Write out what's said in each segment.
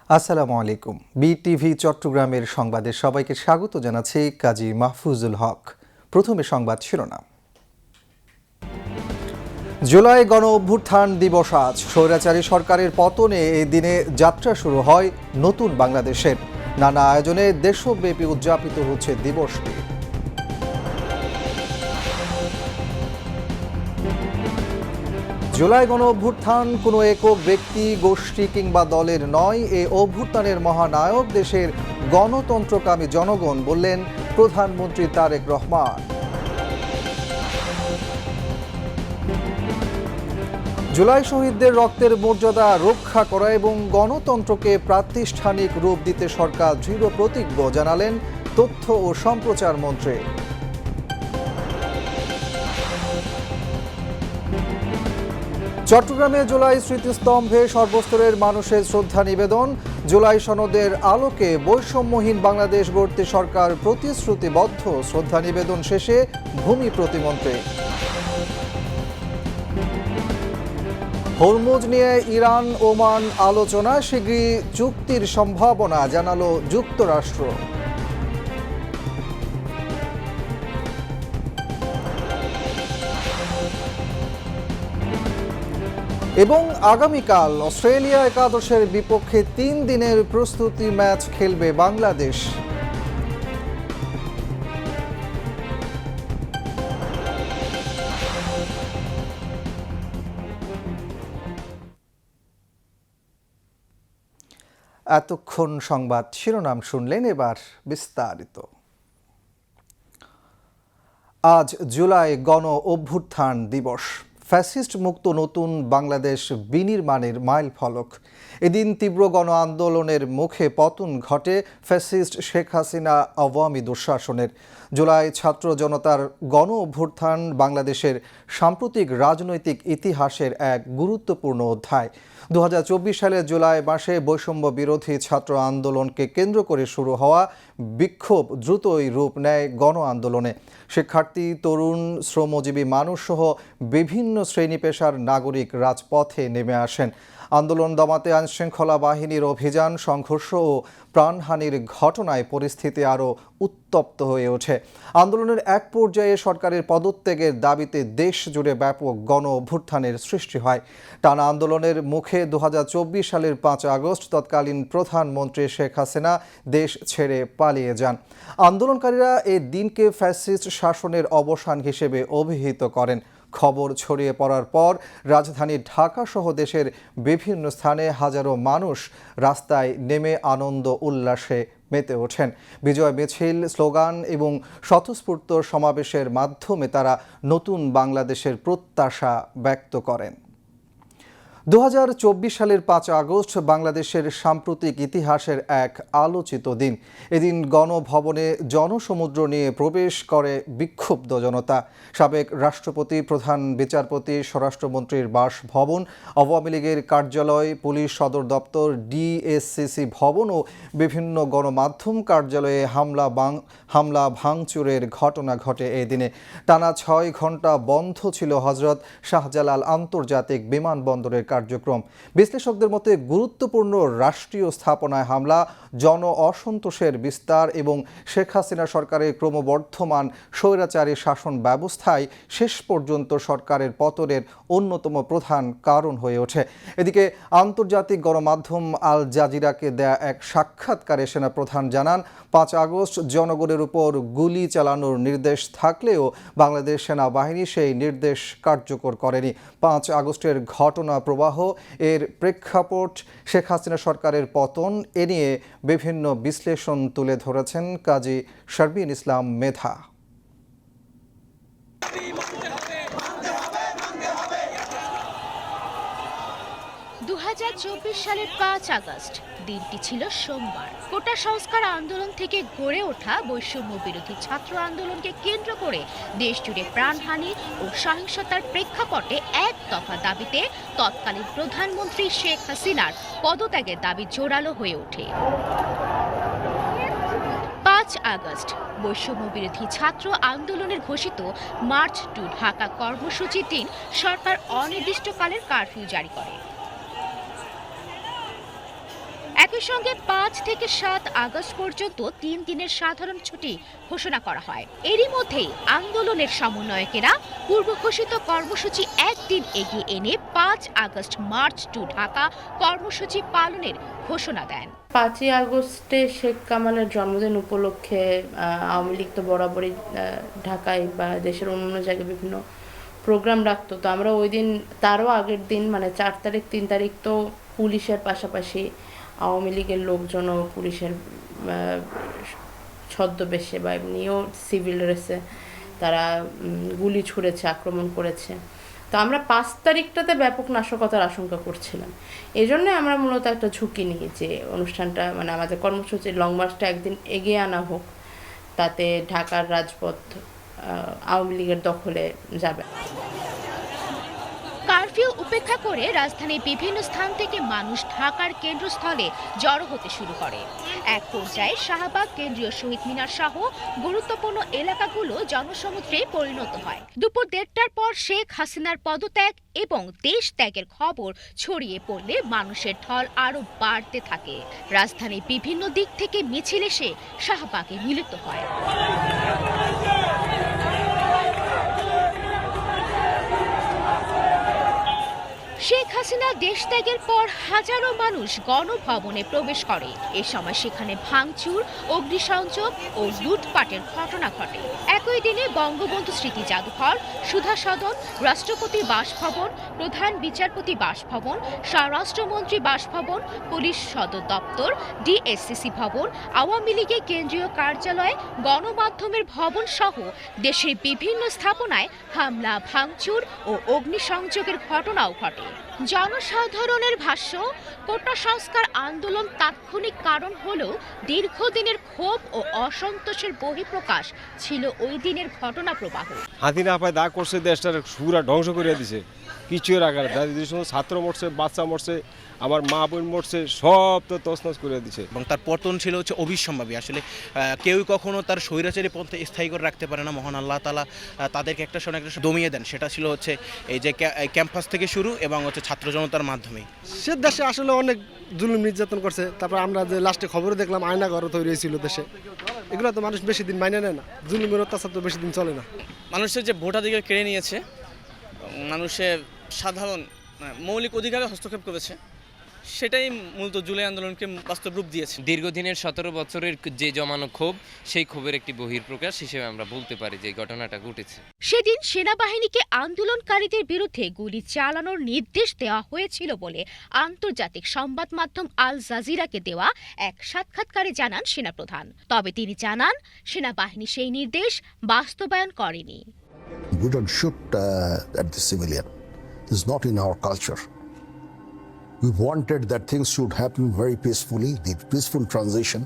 আসসালামু আলাইকুম। বিটিভি চট্টগ্রামের সংবাদে সবাইকে স্বাগত জানাচ্ছি কাজী মাহফুজুল হক। প্রথমে সংবাদ শিরোনাম। জুলাই গণ অভ্যুত্থান দিবস আজ। স্বৈরাচারী সরকারের পতনে এই দিনে যাত্রা শুরু হয় নতুন বাংলাদেশের। নানা আয়োজনে দেশব্যাপী উদযাপিত হচ্ছে দিবসটি। জুলাই গণ অভ্যুত্থান কোনো একক ব্যক্তি, গোষ্ঠী কিংবা দলের নয়। এই অভ্যুত্থানের মহানায়ক দেশের গণতন্ত্রকামী জনগণ, বললেন প্রধানমন্ত্রী তারেক রহমান। জুলাই শহীদদের রক্তের মর্যাদা রক্ষা করা এবং গণতন্ত্রকে প্রাতিষ্ঠানিক রূপ দিতে সরকার দৃঢ় প্রতিজ্ঞ, জানালেন তথ্য ও সম্প্রচার মন্ত্রী। চট্টগ্রামে জুলাই স্মৃতিস্তম্ভে সর্বস্তরের মানুষের শ্রদ্ধা নিবেদন। জুলাই সনদের আলোকে বৈষম্যহীন বাংলাদেশ গড়তে সরকার প্রতিশ্রুতিবদ্ধ। শ্রদ্ধা নিবেদন শেষে ভূমি প্রতিমন্ত্রী। হরমুজ নিয়ে ইরান ওমান আলোচনা, শীঘ্রই চুক্তির সম্ভাবনা, জানালো যুক্তরাষ্ট্র। এবং আগামীকাল অস্ট্রেলিয়া একাদশের বিপক্ষে 3 দিনের প্রস্তুতি ম্যাচ খেলবে বাংলাদেশ। এতক্ষণ সংবাদ শিরোনাম শুনলেন, এবার বিস্তারিত। আজ জুলাই গণ অভ্যুত্থান দিবস। ফ্যাসিস্ট মুক্ত নতুন বাংলাদেশ বিনির্মাণের মাইল ফলক। এদিন তীব্র গণ আন্দোলনের মুখে পতন ঘটে ফ্যাসিস্ট শেখ হাসিনা আওয়ামী দুঃশাসনের। জুলাই ছাত্র জনতার গণ অভ্যুত্থান বাংলাদেশের সাম্প্রতিক রাজনৈতিক ইতিহাসের এক গুরুত্বপূর্ণ অধ্যায়। 2024 সালের জুলাই মাসে বৈষম্য বিরোধী ছাত্র আন্দোলনকে কেন্দ্র করে শুরু হওয়া বিক্ষোভ দ্রুতই রূপ নেয় গণ আন্দোলনে। শিক্ষার্থী, তরুণ, শ্রমজীবী মানুষসহ বিভিন্ন শ্রেণী পেশার নাগরিক রাজপথে নেমে আসেন। আন্দোলন দমাতে আইনশৃঙ্খলা বাহিনীর অভিযান, সংঘর্ষ ও প্রাণহানির ঘটনায় পরিস্থিতি আরও উত্তপ্ত হয়ে ওঠে। আন্দোলনের এক পর্যায়ে সরকারের পদত্যাগের দাবিতে দেশ জুড়ে ব্যাপক গণ অভ্যুত্থানের সৃষ্টি হয়। টানা আন্দোলনের মুখে 2024 সালের 5 আগস্ট তৎকালীন প্রধানমন্ত্রী শেখ হাসিনা দেশ ছেড়ে পালিয়ে যান। আন্দোলনকারীরা এই দিনকে ফ্যাসিস্ট শাসনের অবসান হিসেবে অভিহিত করেন। খবর ছড়িয়ে পড়ার পর রাজধানী ঢাকা সহ দেশের বিভিন্ন স্থানে হাজারো মানুষ রাস্তায় নেমে আনন্দ উল্লাসে মেতে ওঠেন। বিজয় মিছিল, স্লোগান এবং স্বতঃস্ফূর্ত সমাবেশের মাধ্যমে তারা নতুন বাংলাদেশের প্রত্যাশা ব্যক্ত করেন। 2024 সালের 5 আগস্ট বাংলাদেশের সাম্প্রতিক ইতিহাসের এক আলোচিত দিন। এদিন গণভবনে জনসমুদ্র নিয়ে প্রবেশ করে বিক্ষুব্ধ জনতা। সাবেক রাষ্ট্রপতি, প্রধান বিচারপতি, স্বরাষ্ট্রমন্ত্রীর বাসভবন, আওয়ামী লীগের কার্যালয়, পুলিশ সদর দপ্তর, ডিএসসিসি ভবন ও বিভিন্ন গণমাধ্যম কার্যালয়ে হামলা ভাঙচুরের ঘটনা ঘটে এই দিনে। টানা 6 ঘন্টা বন্ধ ছিল হজরত শাহজালাল আন্তর্জাতিক বিমানবন্দরের কার্যক্রম। বিশ্লেষকদের মতে গুরুত্বপূর্ণ রাষ্ট্রীয় স্থাপনায় হামলা, জন অসন্তোষের বিস্তার এবং শেখ হাসিনা সরকারের ক্রমবর্ধমান স্বৈরাচারী শাসন ব্যবস্থায় শেষ পর্যন্ত সরকারের পতনের অন্যতম প্রধান কারণ হয়ে ওঠে। এদিকে আন্তর্জাতিক গণমাধ্যম আল জাজিরাকে দেয়া এক সাক্ষাৎকারে সেনাপ্রধান জানান, 5 আগস্ট জনগণের উপর গুলি চালানোর নির্দেশ থাকলেও বাংলাদেশ সেনাবাহিনী সেই নির্দেশ কার্যকর করেনি। 5 আগস্টের ঘটনা প্রবাহ, এর প্রেক্ষাপট, শেখ হাসিনা সরকারের পতন, এ নিয়ে বিভিন্ন বিশ্লেষণ তুলে ধরেছেন কাজী শারবিন ইসলাম মেধা। 2024 সালের 5 আগস্ট দিনটি ছিল সোমবার। কোটা সংস্কার আন্দোলন থেকে গড়ে ওঠা বৈষম্য বিরোধী ছাত্র আন্দোলনকে কেন্দ্র করে দেশ জুড়ে প্রাণহানি ও সহিংসতার প্রেক্ষাপটে এক দফা দাবিতে তৎকালীন প্রধানমন্ত্রী শেখ হাসিনার পদত্যাগের দাবি জোরালো হয়ে ওঠে। 5 আগস্ট বৈষম্য বিরোধী ছাত্র আন্দোলনের ঘোষিত মার্চ টু ঢাকা কর্মসূচির দিন সরকার অনির্দিষ্টকালের কারফিউ জারি করে। একই একই সঙ্গে ৫ থেকে ৭ আগস্ট পর্যন্ত ৩ দিনের সাধারণ ছুটি ঘোষণা করা হয়। এরই মধ্যেই আন্দোলনের সমন্বয়কেরা পূর্ব ঘোষিত কর্মসূচি একদিন এগিয়ে এনে ৫ আগস্ট মার্চ টু ঢাকা কর্মসূচি পালনের ঘোষণা দেন। ৫ই আগস্টে শেখ কামালের জন্মদিন উপলক্ষে আওয়ামী লীগ তো বরাবরই ঢাকায় বা দেশের অন্যান্য জায়গায় বিভিন্ন প্রোগ্রাম রাখতো। তো আমরা ওই দিন তারও আগের দিন মানে ৪ তারিখ ৩ তারিখ তো পুলিশের পাশাপাশি আওয়ামী লীগের লোকজনও পুলিশের ছদ্মবেশে বা এমনিও সিভিল ড্রেসে তারা গুলি ছুঁড়েছে, আক্রমণ করেছে। তো আমরা ৫ তারিখটাতে ব্যাপক নাশকতার আশঙ্কা করছিলাম। এই জন্য আমরা মূলত একটা ঝুঁকি নিই যে অনুষ্ঠানটা মানে আমাদের কর্মসূচির লং মার্চটা একদিন এগিয়ে আনা হোক, তাতে ঢাকার রাজপথ আওয়ামী লীগের দখলে যাবে। কারফিউ উপেক্ষা করে রাজধানীর বিভিন্ন স্থান থেকে মানুষ ঢাকার কেন্দ্রস্থলে জড়ো হতে শুরু করে। এক পর্যায়ে শাহবাগ, কেন্দ্রীয় শহীদ মিনার সহ গুরুত্বপূর্ণ এলাকাগুলো জনসমুদ্রে পরিণত হয়। দুপুর ১:৩০টার পর শেখ হাসিনার পদত্যাগ এবং দেশ ত্যাগের খবর ছড়িয়ে পড়লে মানুষের ঢল আরও বাড়তে থাকে। রাজধানীর বিভিন্ন দিক থেকে মিছিল এসে শাহবাগে মিলিত হয়। শেখ হাসিনা দেশ ত্যাগের পর হাজারো মানুষ গণভবনে প্রবেশ করে। এ সময় সেখানে ভাঙচুর, অগ্নিসংযোগ ও লুটপাটের ঘটনা ঘটে। একই দিনে বঙ্গবন্ধু স্মৃতি জাদুঘর, সুধা সদন, রাষ্ট্রপতির বাসভবন, প্রধান বিচারপতি বাসভবন, স্বরাষ্ট্রমন্ত্রী বাসভবন, পুলিশ সদর দপ্তর, ডিএসসিসি ভবন, আওয়ামী লীগের কেন্দ্রীয় কার্যালয়, গণমাধ্যমের ভবন সহ দেশের বিভিন্ন স্থাপনায় হামলা, ভাঙচুর ও অগ্নিসংযোগের ঘটনাও ঘটে। জনসাধারণের ভাষ্য, কোটা সংস্কার আন্দোলন তাৎক্ষণিক কারণ হলেও দীর্ঘদিনের ক্ষোভ ও অসন্তোষের বহিঃপ্রকাশ ছিল ওই দিনের ঘটনা প্রবাহ। হাতি না পায় দা করছে, দেশটার পুরা ধ্বংস করে দিছে, কিছু রাখার ছাত্র মরছে, বাচ্চা মরছে, আমার মা বোন মরছে, সব তো তছনছ করে দিছে। এবং তার পতন ছিল হচ্ছে অবিসম্ভাবী। আসলে কেউই কখনো তার স্বৈরাচারী পন্থা স্থায়ী করে রাখতে পারে না। মহান আল্লাহ তাআলা তাদেরকে একটা সময় একটা দমিয়ে দেন। সেটা ছিল হচ্ছে এই যে ক্যাম্পাস থেকে শুরু এবং হচ্ছে ছাত্র জনতার মাধ্যমে। সে দেশে আসলে অনেক জুলুম নির্যাতন করছে। তারপর আমরা যে লাস্টে খবরে দেখলাম আয়না ঘর তৈরি হয়েছিল দেশে, এগুলো তো মানুষ বেশি দিন মাইনে নেয় না। জুলুমের অত্যাচার তো বেশি দিন চলে না। মানুষের যে ভোটাধিকার কেড়ে নিয়েছে, মানুষের সাধারণ মৌলিক অধিকারে হস্তক্ষেপ করেছে, সেটাই মূলত জুলাই আন্দোলনকে বাস্তব রূপ দিয়েছে। দীর্ঘদিনের ১৭ বছরের যে জমানো ক্ষোভ, সেই ক্ষোভের একটি বহিঃপ্রকাশ হিসেবে আমরা বলতে পারি যে ঘটনাটা ঘটেছে। সেদিন সেনাবাহিনীকে আন্দোলনকারীদের বিরুদ্ধে গুলি চালানোর নির্দেশ দেওয়া হয়েছিল বলে আন্তর্জাতিক সংবাদ মাধ্যম আল জাজিরাকে দেওয়া এক সাক্ষাৎকারে জানান সেনাপ্রধান। তবে তিনি জানান, সেনাবাহিনী সেই নির্দেশ বাস্তবায়ন করেনি। We don't shoot at the civilian. It's not in our culture. We wanted that things should happen very peacefully, the peaceful transition,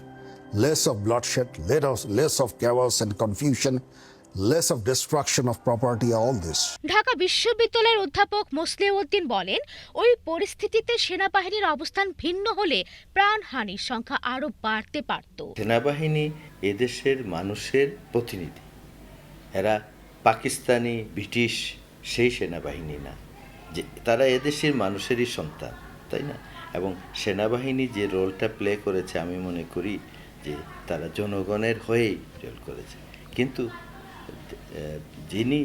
less of bloodshed, less of chaos and confusion, less of destruction of property, all this. Dhaka বিশ্ববিদ্যালয়ের অধ্যাপক মোসলেউদ্দিন বলেন, ওই পরিস্থিতিতে সেনাবাহিনীর অবস্থান ভিন্ন হলে প্রাণহানির সংখ্যা আরও বাড়তে পারত। সেনাবাহিনী এদেশের মানুষের প্রতিনিধি। এরা পাকিস্তানি, ব্রিটিশ সেই সেনাবাহিনী না, যে তারা এদেশের মানুষেরই সন্তান, তাই না? এবং সেনাবাহিনী যে রোলটা প্লে করেছে, আমি মনে করি যে তারা জনগণের হয়েই রোল করেছে। কিন্তু যিনি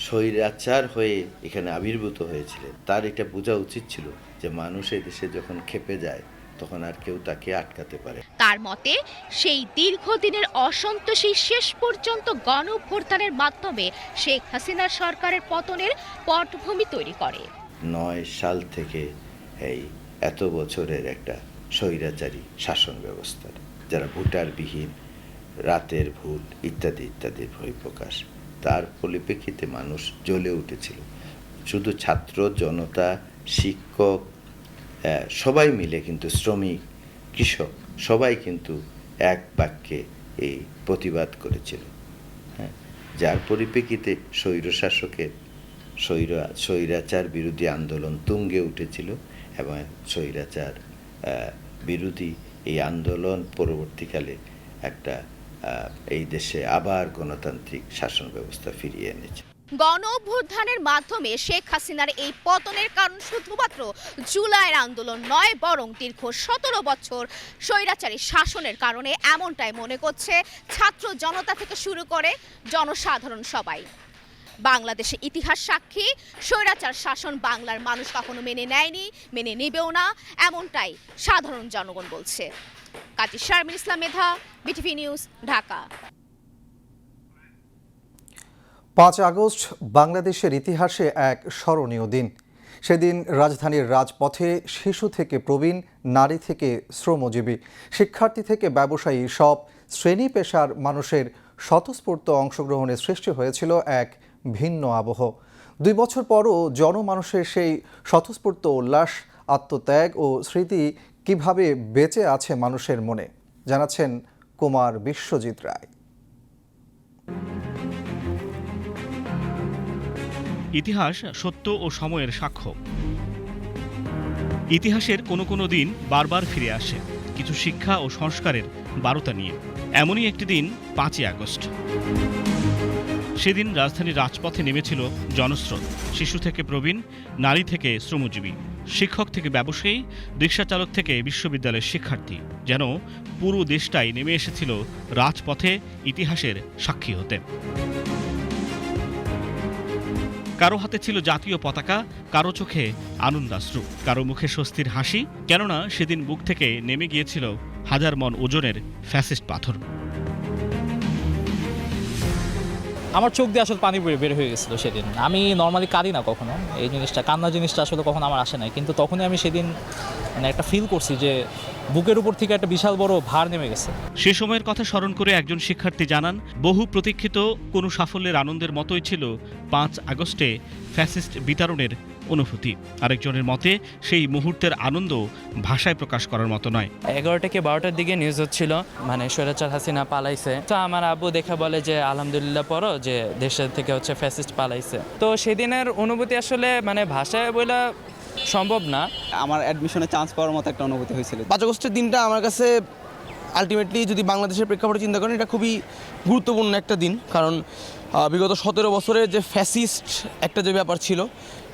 স্বৈরাচার হয়ে এখানে আবির্ভূত হয়েছিলেন, তার এটা বোঝা উচিত ছিল যে মানুষ এই দেশে যখন খেপে যায় তখন আর কেউ তাকে আটকাতে পারে। তার মতে, সেই দীর্ঘদিনের অসন্তোষী শেষ পর্যন্ত গণ অভ্যুত্থানের মাধ্যমে শেখ হাসিনার সরকারের পতনের পটভূমি তৈরি করে। ৯ সাল থেকে এই এত বছরের একটা স্বৈরাচারী শাসন ব্যবস্থার, যারা ভোটারবিহীন, রাতের ভোট ইত্যাদি ইত্যাদির বহিঃপ্রকাশ, তার পরিপ্রেক্ষিতে মানুষ জ্বলে উঠেছিল। শুধু ছাত্র জনতা, শিক্ষক, সবাই মিলে কিন্তু শ্রমিক, কৃষক সবাই কিন্তু এক বাক্যে এই প্রতিবাদ করেছিল। হ্যাঁ, যার পরিপ্রেক্ষিতে স্বৈরশাসকের স্বৈরাচার বিরোধী আন্দোলন তুঙ্গে উঠেছিল এবং স্বৈরাচার বিরোধী এই আন্দোলন পরবর্তীকালে একটা এই দেশে আবার গণতান্ত্রিক শাসন ব্যবস্থা ফিরিয়ে এনেছে। গণ অভ্যুত্থানের মাধ্যমে শেখ হাসিনার এই পতনের কারণ শুধুমাত্র জুলাইয়ের আন্দোলন নয়, বরং দীর্ঘ 17 বছর স্বৈরাচারী শাসনের কারণে এমনটাই মনে করছে ছাত্র জনতা থেকে শুরু করে জনসাধারণ সবাই। বাংলাদেশের ইতিহাস সাক্ষী, স্বৈরাচার শাসন বাংলার মানুষ কখনো মেনে নেয়নি, মেনে নেবেও না, এমনটাই সাধারণ জনগণ বলছে। কাজী শারমিন ইসলাম মেধা, বিটিভি নিউজ, ঢাকা। 5 আগস্ট বাংলাদেশের ইতিহাসে এক স্মরণীয় দিন। সেদিন রাজধানীর রাজপথে শিশু থেকে প্রবীণ, নারী থেকে শ্রমজীবী, শিক্ষার্থী থেকে ব্যবসায়ী সব শ্রেণী পেশার মানুষের স্বতঃস্ফূর্ত অংশগ্রহণের সৃষ্টি হয়েছিল এক ভিন্ন আবহ। 2 বছর পরও জনমানুষের সেই স্বতঃস্ফূর্ত উল্লাস, আত্মত্যাগ ও স্মৃতি কিভাবে বেঁচে আছে মানুষের মনে, জানাচ্ছেন কুমার বিশ্বজিৎ রায়। ইতিহাস সত্য ও সময়ের সাক্ষ্য। ইতিহাসের কোনো কোনো দিন বারবার ফিরে আসে কিছু শিক্ষা ও সংস্কারের বার্তা নিয়ে। এমনই একটি দিন 5ই আগস্ট। সেদিন রাজধানীর রাজপথে নেমেছিল জনস্রোত। শিশু থেকে প্রবীণ, নারী থেকে শ্রমজীবী, শিক্ষক থেকে ব্যবসায়ী, রিকশা চালক থেকে বিশ্ববিদ্যালয়ের শিক্ষার্থী, যেন পুরো দেশটাই নেমে এসেছিল রাজপথে ইতিহাসের সাক্ষী হতে। কারো হাতে ছিল জাতীয় পতাকা, কারো চোখে আনন্দাশ্রু, কারো মুখে স্বস্তির হাসি, কেননা সেদিন বুক থেকে নেমে গিয়েছিল 1000 মণ ওজনের ফ্যাসিস্ট পাথর। আমার চোখ দিয়ে আসলে পানি বের হয়ে গেছিলো সেদিন। আমি নর্মালি কাঁদি না কখনো, এই জিনিসটা, কান্না জিনিসটা আসলে কখনো আমার আসে নাই, কিন্তু তখনই আমি সেদিন একটা ফিল করছি যে বুকের উপর থেকে একটা বিশাল বড় ভার নেমে গেছে। সে সময়ের কথা স্মরণ করে একজন শিক্ষার্থী জানান, বহু প্রতীক্ষিত কোনো সাফল্যের আনন্দের মতোই ছিল 5 আগস্টে ফ্যাসিস্ট বিতাড়নের অনুভূতি। আরেকজনের মতে সেই মুহূর্তের আনন্দ ভাষায় প্রকাশ করার মতো নয়। 11টা কি 12টার দিকে নিউজ হচ্ছিল মানে স্বৈরাচার হাসিনা পালাইছে। তো আমার আব্বু দেখে বলে যে আলহামদুলিল্লাহ পড়ো যে দেশের থেকে ফ্যাসিস্ট পালাইছে। তো সেদিনের অনুভূতি আসলে মানে ভাষায় বলা সম্ভব না। আমার অ্যাডমিশনে চান্স পাওয়ার মতো একটা অনুভূতি হয়েছিল। 5 আগস্টের দিনটা আমার কাছে আলটিমেটলি যদি বাংলাদেশের প্রেক্ষাপটে চিন্তা করেন, এটা খুবই গুরুত্বপূর্ণ একটা দিন। কারণ বিগত 17 বছরের যে ফ্যাসিস্ট একটা যে ব্যাপার ছিল,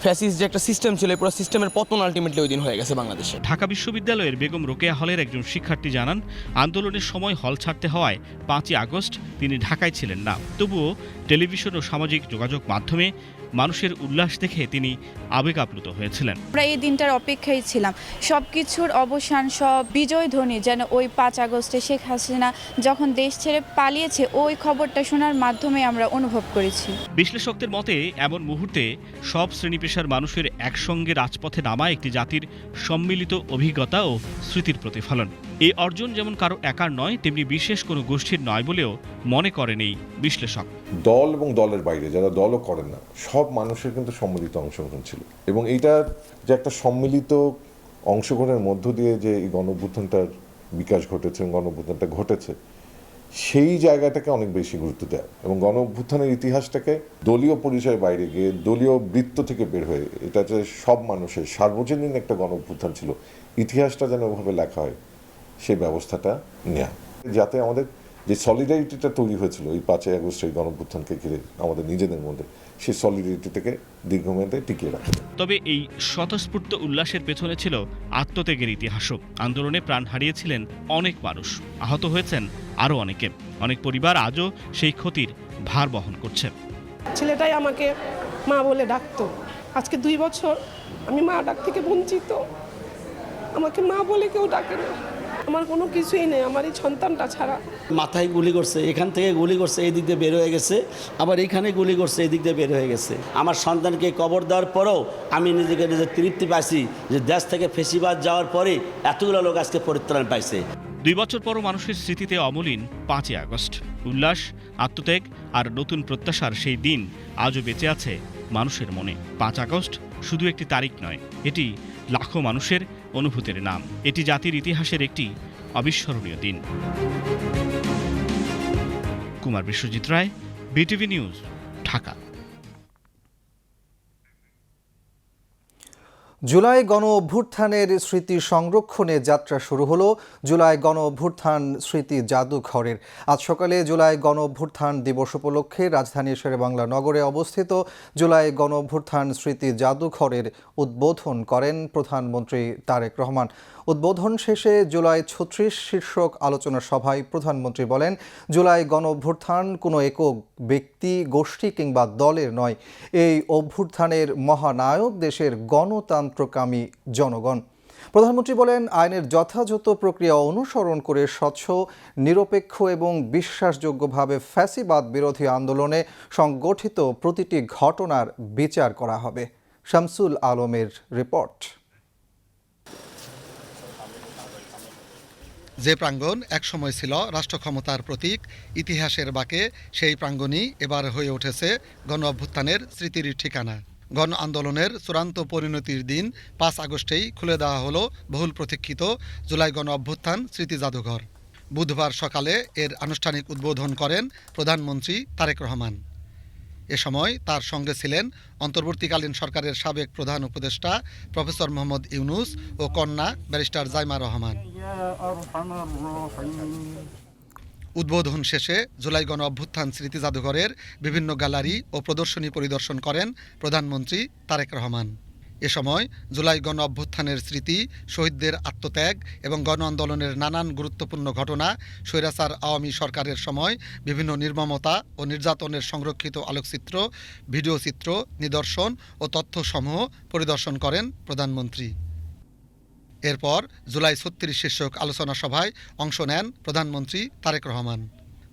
ফ্যাসিস্ট যে একটা সিস্টেম ছিল, এই পুরো সিস্টেমের পতন আলটিমেটলি ওই দিন হয়ে গেছে বাংলাদেশে। ঢাকা বিশ্ববিদ্যালয়ের বেগম রোকেয়া হলের একজন শিক্ষার্থী জানান, আন্দোলনের সময় হল ছাড়তে হওয়ায় 5ই আগস্ট তিনি ঢাকায় ছিলেন না। তবুও টেলিভিশন ও সামাজিক যোগাযোগ মাধ্যমে মানুষের উল্লাস দেখে তিনি আবেগ আপ্লুত হয়েছিলেন। আমরা এই দিনটার অপেক্ষায় ছিলাম, সব কিছুর অবসান, সব বিজয় ধ্বনি যেন ওই 5 আগস্টে শেখ হাসিনা যখন দেশ ছেড়ে পালিয়েছে ওই খবরটা শোনার মাধ্যমে আমরা অনুভব করেছি। বিশ্লেষকদের মতে এমন মুহূর্তে সব শ্রেণী পেশার মানুষের একসঙ্গে রাজপথে নামা একটি জাতির সম্মিলিত অভিজ্ঞতা ও স্মৃতির প্রতিফলন। এই অর্জন যেমন কারো একার নয়, তেমনি বিশেষ কোনো গোষ্ঠীর নয় বলেও মনে করেন এই বিশ্লেষক। দল এবং দলের বাইরে যারা দলও করেন না, সব মানুষের কিন্তু সম্মিলিত অংশগ্রহণ ছিল, এবং এইটার যে একটা সম্মিলিত অংশগ্রহণের মধ্য দিয়ে যে এই গণঅভ্যুত্থানটার বিকাশ ঘটেছে, গণঅভ্যুত্থানটা ঘটেছে, সেই জায়গাটাকে অনেক বেশি গুরুত্ব দেয়। এবং গণঅভ্যুত্থানের ইতিহাসটাকে দলীয় পরিচয়ের বাইরে গিয়ে, দলীয় বৃত্ত থেকে বের হয়ে, এটা যে সব মানুষের সার্বজনীন একটা গণঅভ্যুত্থান ছিল, ইতিহাসটা যেন ওভাবে লেখা হয়, সেই ব্যবস্থাটা নেওয়া, যাতে আমাদের যে সলিডারিটিটা তৈরি হয়েছিল এই 5ই আগস্ট এই গণঅভ্যুত্থানকে ঘিরে আমাদের নিজেদের মধ্যে, সেই সলিডারিটিটাকে দীর্ঘমেয়াদে টিকিয়ে রাখা। তবে এই স্বতঃস্ফূর্ত উল্লাসের পেছনে ছিল আত্মত্যাগের ইতিহাসও। আন্দোলনে প্রাণ হারিয়েছিলেন অনেক মানুষ, আহত হয়েছেন আরও অনেকে। অনেক পরিবার আজও সেই ক্ষতির ভার বহন করছে। ছেলেটাই আমাকে মা বলে ডাকতো, আজকে 2 বছর আমি মা ডাক থেকে বঞ্চিত। আমাকে মা বলে কেউ ডাকে না, আমার কোনো কিছুই নেই আমার এই সন্তানটা ছাড়া। মাথায় গুলি করছে, এখান থেকে গুলি করছে, এই দিক দিয়ে বের হয়ে গেছে, আবার এইখানে গুলি করছে, এই দিক দিয়ে বের হয়ে গেছে। আমার সন্তানকে কবর দেওয়ার পরেও আমি নিজেকে নিজের তৃপ্তি পাইছি যে দেশ থেকে ফেসিবাদ যাওয়ার পরে এতগুলো লোক আজকে পরিত্রাণ পাইছে। 2 বছর পরও মানুষের স্মৃতিতে অমলিন 5ই আগস্ট। উল্লাস, আত্মত্যাগ আর নতুন প্রত্যাশার সেই দিন আজও বেঁচে আছে মানুষের মনে। 5 আগস্ট শুধু একটি তারিখ নয়, এটি লাখো মানুষের অনুভূতির নাম। এটি জাতির ইতিহাসের একটি অবিস্মরণীয় দিন। কুমার বিশ্বজিৎ রায়, বিটিভি নিউজ, ঢাকা। জুলাই গণ অভ্যুত্থানের স্মৃতি সংরক্ষণে যাত্রা শুরু হলো জুলাই গণ অভ্যুত্থান স্মৃতি জাদুঘরের। আজ সকালে জুলাই গণ অভ্যুত্থান দিবস উপলক্ষে রাজধানীর শেরেবাংলা নগরে অবস্থিত জুলাই গণ অভ্যুত্থান স্মৃতি জাদুঘরের উদ্বোধন করেন প্রধানমন্ত্রী তারেক রহমান। উদ্বোধন শেষে জুলাই ৩৬ শীর্ষক আলোচনা সভায় প্রধানমন্ত্রী বলেন, জুলাই গণ অভ্যুত্থান কোনো একক ব্যক্তি, গোষ্ঠী কিংবা দলের নয়। এই অভ্যুত্থানের মহানায়ক দেশের গণতন্ত্রকামী জনগণ। প্রধানমন্ত্রী বলেন, আইনের যথাযথ প্রক্রিয়া অনুসরণ করে স্বচ্ছ, নিরপেক্ষ এবং বিশ্বাসযোগ্যভাবে ফ্যাসিবাদ বিরোধী আন্দোলনে সংগঠিত প্রতিটি ঘটনার বিচার করা হবে। শামসুল আলমের রিপোর্ট। যে প্রাঙ্গণ একসময় ছিল রাষ্ট্র ক্ষমতার প্রতীক, ইতিহাসের বাঁকে সেই প্রাঙ্গণই এবার হয়ে উঠেছে গণ অভ্যুত্থানের স্মৃতির ঠিকানা। গণ আন্দোলনের চূড়ান্ত পরিণতির দিন ৫ আগস্টেই খুলে দেওয়া হলো বহুল প্রতীক্ষিত জুলাই গণ অভ্যুত্থান স্মৃতি জাদুঘর। বুধবার সকালে এর আনুষ্ঠানিক উদ্বোধন করেন প্রধানমন্ত্রী তারেক রহমান। এ সময় তার সঙ্গে ছিলেন অন্তর্বর্তীকালীন সরকারের সাবেক প্রধান উপদেষ্টা প্রফেসর মোহাম্মদ ইউনুস ও কন্যা ব্যারিস্টার জাইমা রহমান। উদ্বোধন শেষে জুলাই গণ অভ্যুত্থান স্মৃতি জাদুঘরের বিভিন্ন গ্যালারি ও প্রদর্শনী পরিদর্শন করেন প্রধানমন্ত্রী তারেক রহমান। এ সময় জুলাই গণ অভ্যুত্থানের স্মৃতি, শহীদদের আত্মত্যাগ এবং গণ আন্দোলনের নানান গুরুত্বপূর্ণ ঘটনা, স্বৈরাচার আওয়ামী সরকারের সময় বিভিন্ন নির্মমতা ও নির্যাতনের সংরক্ষিত আলোকচিত্র, ভিডিওচিত্র, নিদর্শন ও তথ্যসমূহ পরিদর্শন করেন প্রধানমন্ত্রী। এরপর জুলাই ৩৬ শীর্ষক আলোচনা সভায় অংশ নেন প্রধানমন্ত্রী তারেক রহমান।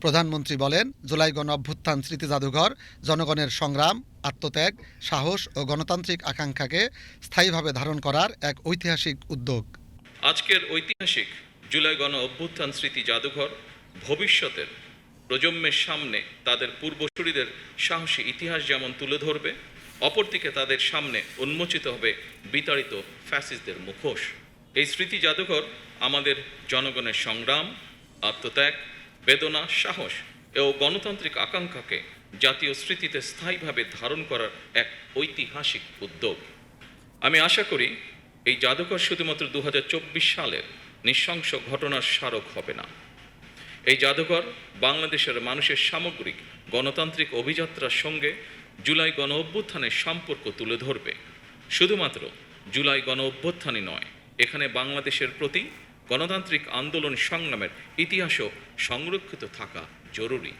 প্রধানমন্ত্রী বলেন, জুলাই গণ অভ্যুত্থান স্মৃতি জাদুঘর জনগণের সংগ্রাম, আত্মত্যাগ, সাহস ও গণতান্ত্রিক আকাঙ্ক্ষাকে স্থায়ীভাবে ধারণ করার এক ঐতিহাসিক উদ্যোগ। আজকের ঐতিহাসিক জুলাই গণ অভ্যুত্থান স্মৃতি জাদুঘর ভবিষ্যতের প্রজন্মের সামনে তাদের পূর্বসূরিদের সাহসী ইতিহাস যেমন তুলে ধরবে, অপরদিকে তাদের সামনে উন্মোচিত হবে বিতাড়িত ফ্যাসিস্টদের মুখোশ। এই স্মৃতি জাদুঘর আমাদের জনগণের সংগ্রাম, আত্মত্যাগ, বেদনা, সাহস ও গণতান্ত্রিক আকাঙ্ক্ষাকে জাতীয় স্মৃতিতে স্থায়ীভাবে ধারণ করার এক ঐতিহাসিক উদ্যোগ। আমি আশা করি এই জাদুঘর শুধুমাত্র ২০২৪ সালের নৃশংস ঘটনার স্মারক হবে না। এই জাদুঘর বাংলাদেশের মানুষের সামগ্রিক গণতান্ত্রিক অভিযাত্রার সঙ্গে জুলাই গণ অভ্যুত্থানের সম্পর্ক তুলে ধরবে। শুধুমাত্র জুলাই গণ অভ্যুত্থানই নয়, এখানে বাংলাদেশের প্রতি গণতান্ত্রিক আন্দোলন সংগ্রামের ইতিহাসও সংরক্ষিত থাকা জরুরি।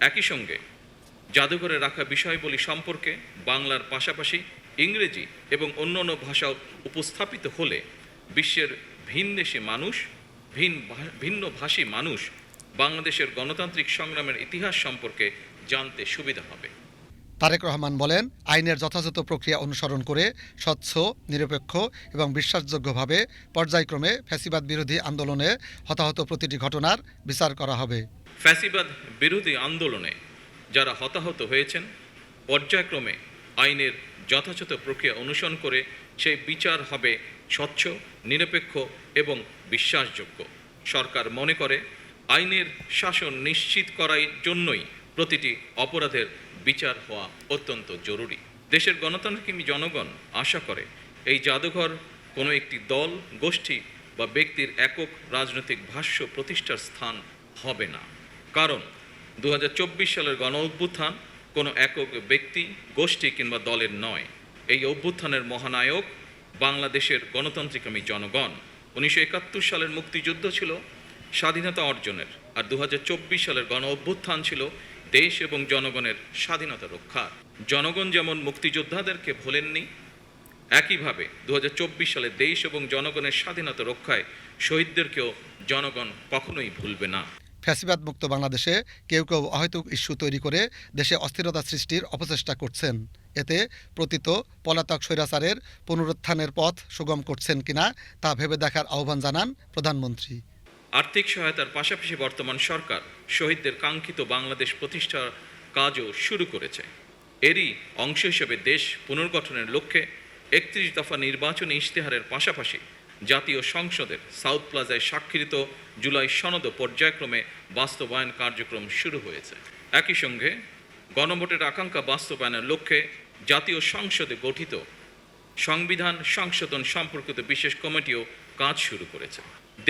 একই সঙ্গে জাদুঘরে রাখা বিষয়বলী সম্পর্কে বাংলার পাশাপাশি ইংরেজি এবং অন্যান্য ভাষাও উপস্থাপিত হলে বিশ্বের ভিনদেশী মানুষ, ভিন্নভাষী মানুষ বাংলাদেশের গণতান্ত্রিক সংগ্রামের ইতিহাস সম্পর্কে জানতে সুবিধা হবে। তারেক রহমান বলেন, আইনের যথাযথ প্রক্রিয়া অনুসরণ করে স্বচ্ছ, নিরপেক্ষ এবং বিশ্বাসযোগ্যভাবে পর্যায়ক্রমে ফ্যাসিবাদ বিরোধী আন্দোলনে হতাহত প্রতিটি ঘটনার বিচার করা হবে। ফ্যাসিবাদ বিরোধী আন্দোলনে যারা হতাহত হয়েছেন, পর্যায়ক্রমে আইনের যথাযথ প্রক্রিয়া অনুসরণ করে সেই বিচার হবে স্বচ্ছ, নিরপেক্ষ এবং বিশ্বাসযোগ্য। সরকার মনে করে আইনের শাসন নিশ্চিত করার জন্যই প্রতিটি অপরাধের বিচার হওয়া অত্যন্ত জরুরি। দেশের গণতান্ত্রিক জনগণ আশা করে এই জাদুঘর কোনো একটি দল, গোষ্ঠী বা ব্যক্তির একক রাজনৈতিক ভাষ্য প্রতিষ্ঠার স্থান হবে না। কারণ ২০২৪ সালের গণ অভ্যুত্থান কোনো একক ব্যক্তি, গোষ্ঠী কিংবা দলের নয়। এই অভ্যুত্থানের মহানায়ক বাংলাদেশের গণতান্ত্রিকামী জনগণ। ১৯৭১ সালের মুক্তিযুদ্ধ ছিল স্বাধীনতা অর্জনের, আর ২০২৪ সালের গণ অভ্যুত্থান ছিল দেশ এবং জনগণের স্বাধীনতা রক্ষা। জনগণ যেমন মুক্তিযোদ্ধাদেরকে ভোলেননি, একইভাবে ২০২৪ সালে দেশ এবং জনগণের স্বাধীনতা রক্ষায় শহীদদেরকেও জনগণ কখনোই ভুলবে না। ফ্যাসিবাদ মুক্ত বাংলাদেশে কেউ কেউ অহেতুক ইস্যু তৈরি করে দেশে অস্থিরতা সৃষ্টির অপচেষ্টা করছেন। এতে প্রতীত পলাতক স্বৈরাচারের পুনরুত্থানের পথ সুগম করছেন কিনা তা ভেবে দেখার আহ্বান জানান প্রধানমন্ত্রী। আর্থিক সহায়তার পাশাপাশি বর্তমান সরকার শহীদদের কাঙ্ক্ষিত বাংলাদেশ প্রতিষ্ঠার কাজও শুরু করেছে। এরই অংশ হিসেবে দেশ পুনর্গঠনের লক্ষ্যে ৩১ দফা নির্বাচনী ইশতেহারের পাশাপাশি জাতীয় সংসদের সাউথ প্লাজায় স্বাক্ষরিত জুলাই সনদ পর্যায়ক্রমে বাস্তবায়ন কার্যক্রম শুরু হয়েছে। একই সঙ্গে গণভোটের আকাঙ্ক্ষা বাস্তবায়নের লক্ষ্যে জাতীয় সংসদে গঠিত সংবিধান সংশোধন সম্পর্কিত বিশেষ কমিটিও কাজ শুরু করেছে।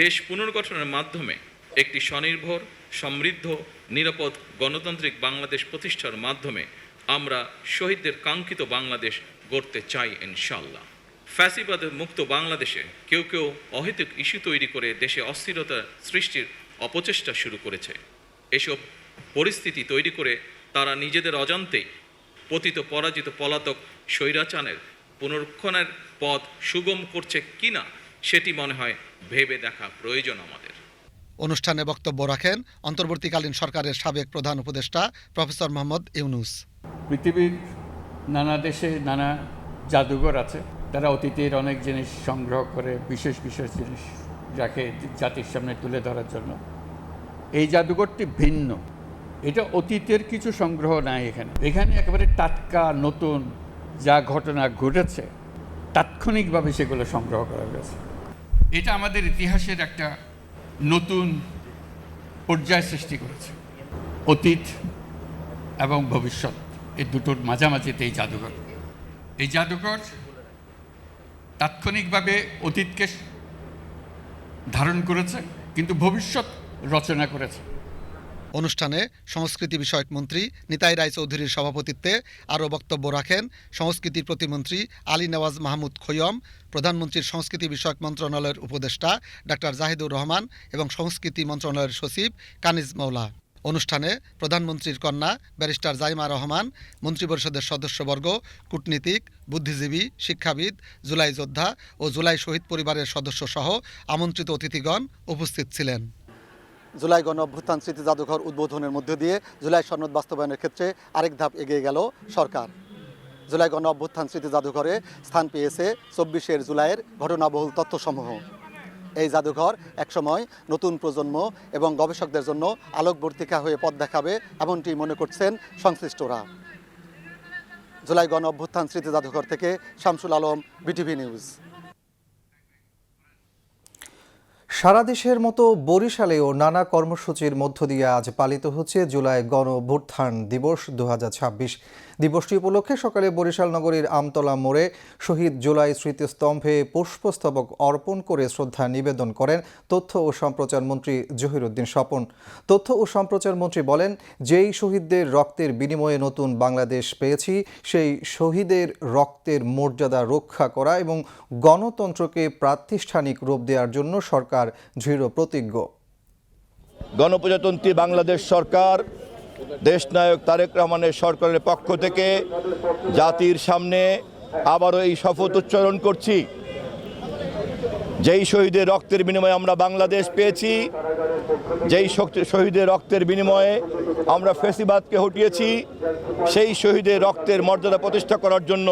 দেশ পুনর্গঠনের মাধ্যমে একটি স্বনির্ভর, সমৃদ্ধ, নিরাপদ গণতান্ত্রিক বাংলাদেশ প্রতিষ্ঠার মাধ্যমে আমরা শহীদদের কাঙ্ক্ষিত বাংলাদেশ গড়তে চাই ইনশাআল্লাহ। ফ্যাসিবাদের মুক্ত বাংলাদেশে কেউ কেউ অহেতুক ইস্যু তৈরি করে দেশে অস্থিরতা সৃষ্টির অপচেষ্টা শুরু করেছে। এসব পরিস্থিতি তৈরি করে তারা নিজেদের অজান্তেই পতিত পরাজিত পলাতক স্বৈরাচারের পুনরুত্থানের পথ সুগম করছে কিনা সেটি মনে হয় ভেবে দেখা প্রয়োজন আমাদের। অনুষ্ঠানে বক্তব্য রাখেন অন্তর্বর্তীকালীন সরকারের সাবেক প্রধান উপদেষ্টা প্রফেসর মোহাম্মদ ইউনুস। পৃথিবীর নানা দেশে নানা জাদুঘর আছে, তারা অতীতের অনেক জিনিস সংগ্রহ করে বিশেষ বিশেষ জিনিস যাকে জাতির সামনে তুলে ধরার জন্য। এই জাদুঘরটি ভিন্ন, এটা অতীতের কিছু সংগ্রহ নাই এখানে একেবারে টাটকা নতুন যা ঘটনা ঘটেছে তাৎক্ষণিকভাবে সেগুলো সংগ্রহ করা হয়েছে। এটা আমাদের ইতিহাসের একটা নতুন পর্যায় সৃষ্টি করেছে। অতীত এবং ভবিষ্যৎ এই দুটোর মাঝামাঝিতে এই জাদুঘর তাৎক্ষণিকভাবে অতীতকে ধারণ করেছে কিন্তু ভবিষ্যৎ রচনা করেছে। অনুষ্ঠানে সংস্কৃতি বিষয়ক মন্ত্রী নিতাই রায়চৌধুরীর সভাপতিত্বে আরও বক্তব্য রাখেন সংস্কৃতি প্রতিমন্ত্রী আলী নেওয়াজ মাহমুদ খৈয়ম, প্রধানমন্ত্রীর সংস্কৃতি বিষয়ক মন্ত্রণালয়ের উপদেষ্টা ডাক্তার জাহিদুর রহমান এবং সংস্কৃতি মন্ত্রণালয়ের সচিব কানিজ মৌলা। অনুষ্ঠানে প্রধানমন্ত্রীর কন্যা ব্যারিস্টার জাইমা রহমান, মন্ত্রিপরিষদের সদস্যবর্গ, কূটনীতিক, বুদ্ধিজীবী, শিক্ষাবিদ, জুলাই যোদ্ধা ও জুলাই শহীদ পরিবারের সদস্যসহ আমন্ত্রিত অতিথিগণ উপস্থিত ছিলেন। জুলাই গণ অভ্যুত্থান স্মৃতি জাদুঘর উদ্বোধনের মধ্য দিয়ে জুলাই সনদ বাস্তবায়নের ক্ষেত্রে আরেক ধাপ এগিয়ে গেল সরকার। জুলাই গণ অভ্যুত্থান স্মৃতি জাদুঘরে স্থান পেয়েছে 24 জুলাইয়ের ঘটনাবহুল তথ্যসমূহ। এই জাদুঘর একসময় নতুন প্রজন্ম এবং গবেষকদের জন্য আলোকবর্তিকা হয়ে পথ দেখাবে এমনটি মনে করছেন সংশ্লিষ্টরা। জুলাই গণ অভ্যুত্থান স্মৃতি জাদুঘর থেকে শামসুল আলম, বিটিভি নিউজ। সারা দেশের মতো বরিশালেও নানা কর্মসূচির মধ্য দিয়ে আজ পালিত হচ্ছে জুলাই গণ অভ্যুত্থান দিবস 2026। দিবসটি উপলক্ষে সকালে বরিশাল নগরীর আমতলা মোড়ে শহীদ জুলাই স্মৃতিস্তম্ভে পুষ্পস্তবক অর্পণ করে শ্রদ্ধা নিবেদন করেন তথ্য ও সম্প্রচার মন্ত্রী জহিরুদ্দিন স্বপন। তথ্য ও সম্প্রচার মন্ত্রী বলেন, যেই শহীদদের রক্তের বিনিময়ে নতুন বাংলাদেশ পেয়েছি, সেই শহীদের রক্তের মর্যাদা রক্ষা করা এবং গণতন্ত্রকে প্রাতিষ্ঠানিক রূপ দেওয়ার জন্য সরকার দৃঢ় প্রতিজ্ঞ। গণপ্রজাতন্ত্রী বাংলাদেশ সরকার দেশনায়ক তারেক রহমানের সরকারের পক্ষ থেকে জাতির সামনে আবারও এই শপথ উচ্চারণ করছি, যেই শহীদের রক্তের বিনিময়ে আমরা বাংলাদেশ পেয়েছি, যেই শহীদের রক্তের বিনিময়ে আমরা ফ্যাসিবাদকে হটিয়েছি, সেই শহীদের রক্তের মর্যাদা প্রতিষ্ঠা করার জন্য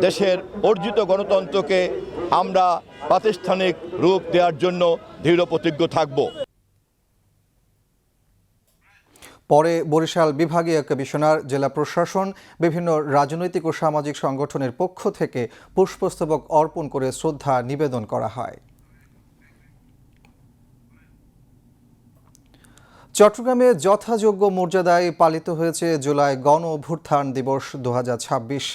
দেশের অর্জিত গণতন্ত্রকে আমরা প্রাতিষ্ঠানিক রূপ দেওয়ার জন্য দৃঢ় প্রতিজ্ঞ থাকব। পরে বরিশাল বিভাগীয় কমিশনার, জেলা প্রশাসন, বিভিন্ন রাজনৈতিক ও সামাজিক সংগঠনের পক্ষ থেকে পুষ্পস্তবক অর্পণ করে শ্রদ্ধা নিবেদন করা হয়। চট্টগ্রামে যথাযোগ্য মর্যাদায় পালিত হয়েছে জুলাই গণ অভ্যুত্থান দিবস 2026।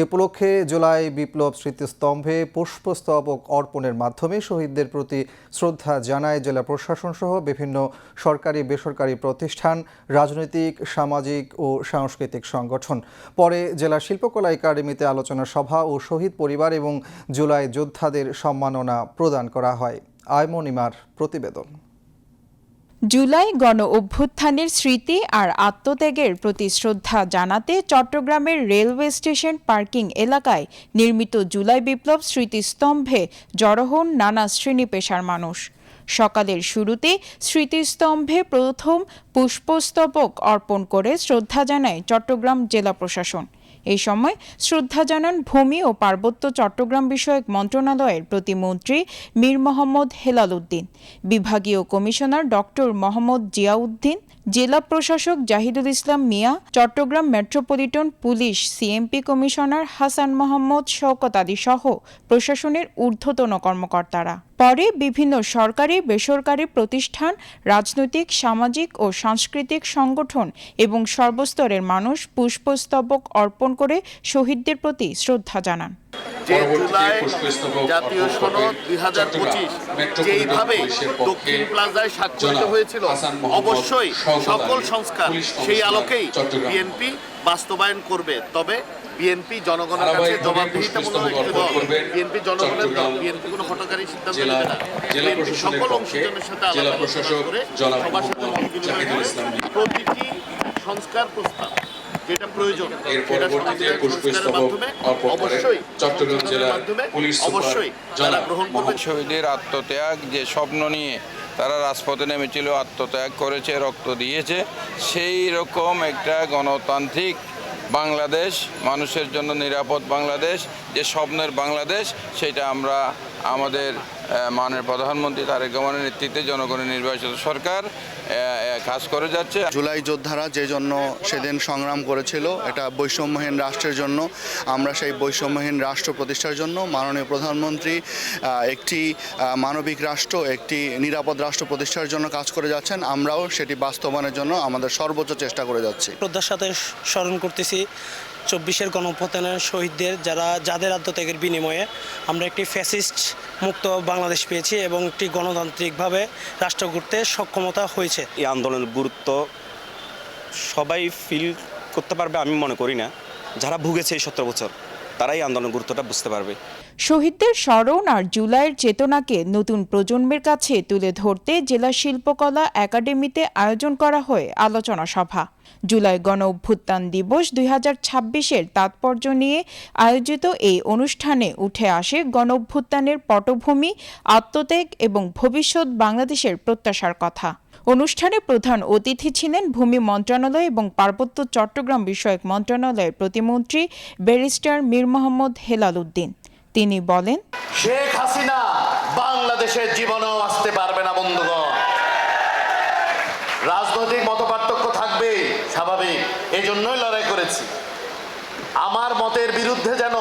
এ উপলক্ষে জুলাই বিপ্লব স্মৃতিস্তম্ভে পুষ্পস্তবক অর্পণের মাধ্যমে শহীদদের প্রতি শ্রদ্ধা জানায় জেলা প্রশাসন সহ বিভিন্ন সরকারি বেসরকারি প্রতিষ্ঠান, রাজনৈতিক, সামাজিক ও সাংস্কৃতিক সংগঠন। পরে জেলা শিল্পকলা একাডেমিতে আলোচনা সভা ও শহীদ পরিবার এবং জুলাই যোদ্ধাদের সম্মাননা প্রদান করা হয়। আয়মন ইমার প্রতিবেদন। জুলাই গণ অভ্যুত্থানের স্মৃতি আর আত্মত্যাগের প্রতি শ্রদ্ধা জানাতে চট্টগ্রামের রেলওয়ে স্টেশন পার্কিং এলাকায় নির্মিত জুলাই বিপ্লব স্মৃতিস্তম্ভে জড়ো হন নানা শ্রেণী পেশার মানুষ। সকালের শুরুতে স্মৃতিস্তম্ভে প্রথম পুষ্পস্তবক অর্পণ করে শ্রদ্ধা জানায় চট্টগ্রাম জেলা প্রশাসন। এই সময় শ্রদ্ধা জানান ভূমি ও পার্বত্য চট্টগ্রাম বিষয়ক মন্ত্রণালয়ের প্রতিমন্ত্রী মীর মোহাম্মদ হেলাল উদ্দিন, বিভাগীয় কমিশনার ডক্টর মোহাম্মদ জিয়াউদ্দিন, জেলা প্রশাসক Zahidul Islam Mia, Chattogram metropolitan police CMP commissioner Hasan Mohammad Shawkat Ali সহ প্রশাসনের ঊর্ধ্বতন কর্মকর্তারা। পরে বিভিন্ন সরকারি বেসরকারি প্রতিষ্ঠান, রাজনৈতিক, সামাজিক ও সাংস্কৃতিক সংগঠন এবং সর্বস্তরের মানুষ পুষ্পস্তবক অর্পণ করে শহীদদের প্রতি শ্রদ্ধা জানান। যে জুলাই জাতীয় সনদ 2025 যেইভাবে দক্ষিণ প্লাজায় স্বাক্ষরিত হয়েছিল, অবশ্যই সকল সংস্কার সেই আলোকেই বিএনপি বাস্তবায়ন করবে। তবে বিএনপি জনগণের কাছে জবাবদিহিতামূলক একটি দল। বিএনপি জনগণের দল। বিএনপি কোনো হঠকারী সিদ্ধান্ত নেবে না। বিএনপি সকল অংশীজনের সাথে আলাপ আলোচনা করে সবার সাথে মত বিনিময় করে প্রতিটি সংস্কার প্রস্তাব যেটা প্রয়োজন সেটা সংস্কারের মাধ্যমে অবশ্যই অবশ্যই তারা গ্রহণ করবে। শহীদের আত্মত্যাগ, যে স্বপ্ন নিয়ে তারা রাজপথে নেমেছিল, আত্মত্যাগ করেছে, রক্ত দিয়েছে, সেই রকম একটা গণতান্ত্রিক বাংলাদেশ, মানুষের জন্য নিরাপদ বাংলাদেশ, যে স্বপ্নের বাংলাদেশ, সেটা আমরা আমাদের মাননীয় প্রধানমন্ত্রী তারেক রহমানের নেতৃত্বে জনগণের নির্বাচিত সরকার কাজ করে যাচ্ছে। জুলাই যোদ্ধারা যে জন্য সেদিন সংগ্রাম করেছিল, এটা বৈষম্যহীন রাষ্ট্রের জন্য। আমরা সেই বৈষম্যহীন রাষ্ট্র প্রতিষ্ঠার জন্য মাননীয় প্রধানমন্ত্রী একটি মানবিক রাষ্ট্র, একটি নিরাপদ রাষ্ট্র প্রতিষ্ঠার জন্য কাজ করে যাচ্ছেন। আমরাও সেটি বাস্তবায়নের জন্য আমাদের সর্বোচ্চ চেষ্টা করে যাচ্ছি। শ্রদ্ধার সাথে স্মরণ করতেছি 24-এর গণঅভ্যুত্থানের শহীদদের, যাদের আত্মত্যাগের বিনিময়ে আমরা একটি ফ্যাসিস্ট মুক্ত বাংলাদেশ পেয়েছি এবং একটি গণতান্ত্রিকভাবে রাষ্ট্র গড়তে সক্ষমতা হয়েছে। এই আন্দোলনের গুরুত্ব সবাই ফিল করতে পারবে আমি মনে করি না। যারা ভুগেছে এই 17 বছর তারাই আন্দোলনের গুরুত্বটা বুঝতে পারবে। শহীদদের স্মরণ আর জুলাইয়ের চেতনাকে নতুন প্রজন্মের কাছে তুলে ধরতে জেলা শিল্পকলা একাডেমিতে আয়োজন করা হয় আলোচনা সভা। জুলাই গণ অভ্যুত্থান দিবস 2026-এর তাৎপর্য নিয়ে আয়োজিত এই অনুষ্ঠানে উঠে আসে গণ অভ্যুত্থানের পটভূমি, আত্মত্যাগ এবং ভবিষ্যৎ বাংলাদেশের প্রত্যাশার কথা। অনুষ্ঠানে প্রধান অতিথি ছিলেন ভূমি মন্ত্রণালয় এবং পার্বত্য চট্টগ্রাম বিষয়ক মন্ত্রণালয়ের প্রতিমন্ত্রী ব্যারিস্টার মীর মোহাম্মদ হেলাল উদ্দিন। তিনি বলেন, শেখ হাসিনা বাংলাদেশের জীবনেও আসতে পারবে না বন্ধুগণ। রাজনৈতিক মতপার্থক্য থাকবে, স্বাভাবিক, এজন্যই লড়াই করেছি। আমার মতের বিরুদ্ধে যেন